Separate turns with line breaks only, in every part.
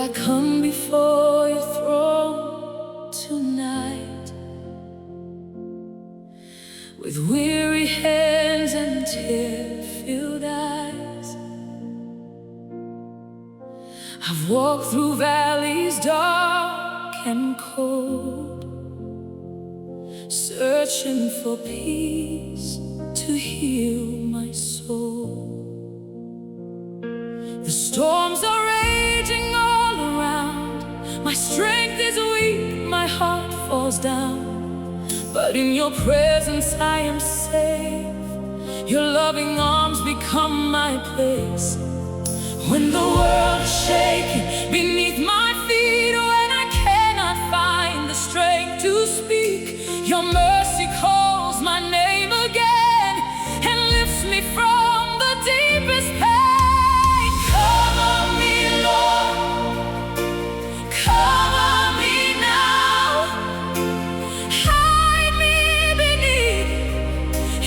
I come before your throne tonight, with weary hands and tear-filled eyes. I've walked through valleys dark and cold, searching for peace to heal my soul. The storms are raging all around, my strength is weak, my heart falls down. But in your presence I am safe, your loving arms become my place. When the world is shaking beneath my feet, when I cannot find the strength to speak, your mercy calls my name again and lifts me from the deepest pain. Cover me, Lord, cover me now. Hide me beneath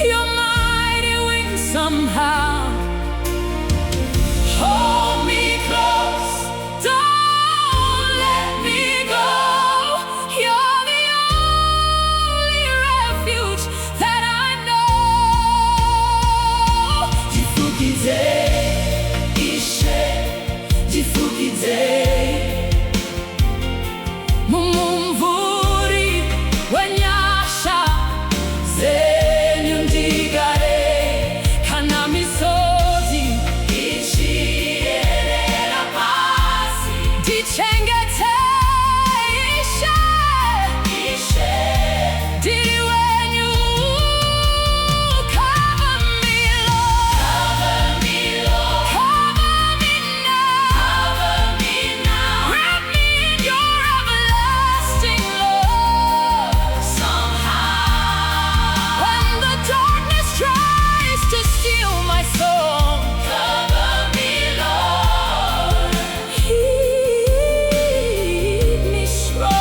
your mighty wings somehow. Hold me close, don't let me go. You're the only refuge that I know. Ndifukidzei, Ishe, Ndifukidzei. Mumumvuri wenyasha zenyu ndigare, kana misozi ichierera pasi. Ndichengete Ishe, Ishe, ndiri wenyu. Cover me, Lord, cover me, Lord, cover me now, cover me now. Wrap me in your everlasting love somehow. When the darkness tries to steal my soul, cover me, Lord, keep me strong.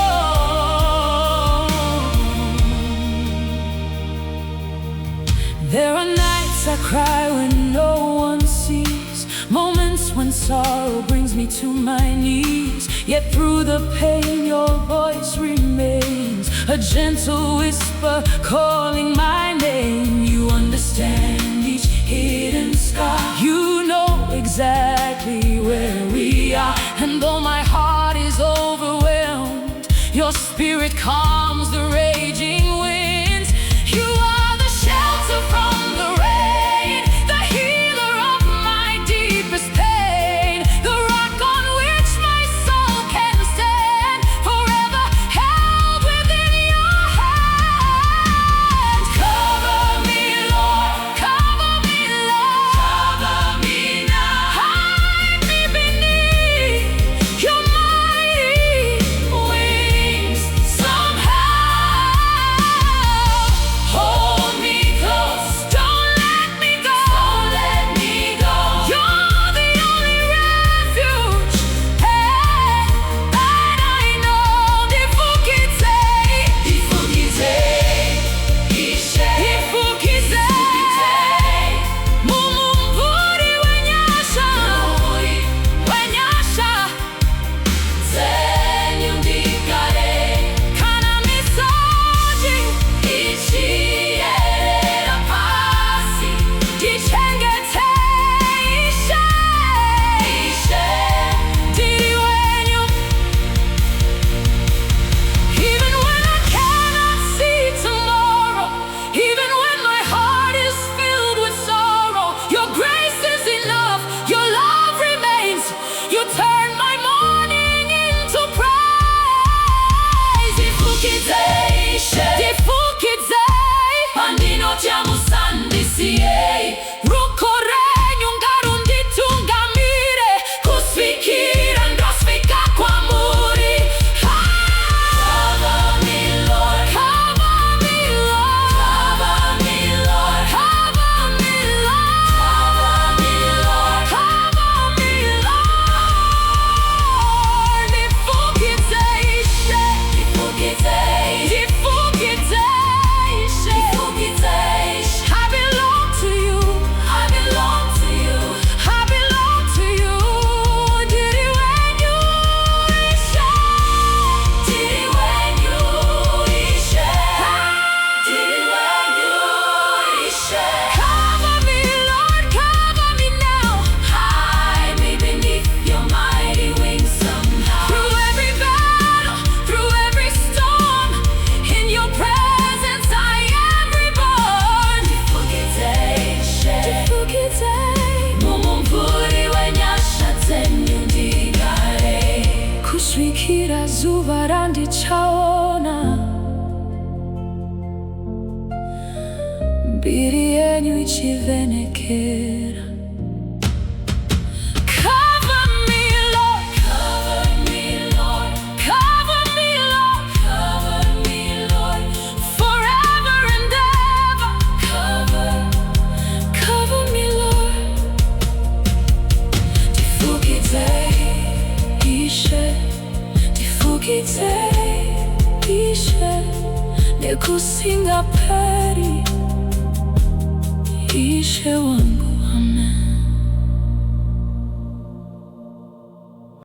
There are nights I cry when no one sees, moments when sorrow brings me to my knees. Yet through the pain your voice remains, a gentle whisper calling my name. You understand each hidden scar, you know exactly where we are. And though my heart is overwhelmed, your spirit calms the raging winds. You are the shelter from the rain, the healer of my deepest pain, the rock on which my soul can stand, forever held within your hand. Cover me, Lord, cover me, Lord, cover me now. Hide me beneath your mighty wings somehow. kuswikira zuva randichaona, mbiri yenyu ichivhenekera. Cover me, Lord. Cover me, Lord. Cover me, Lord. Cover me, Lord. Forever and ever. Cover me, Lord. Ndifukidzei, Ishe. Ndifukidzei, Ishe. Nekusinga peri, Ishe wangu.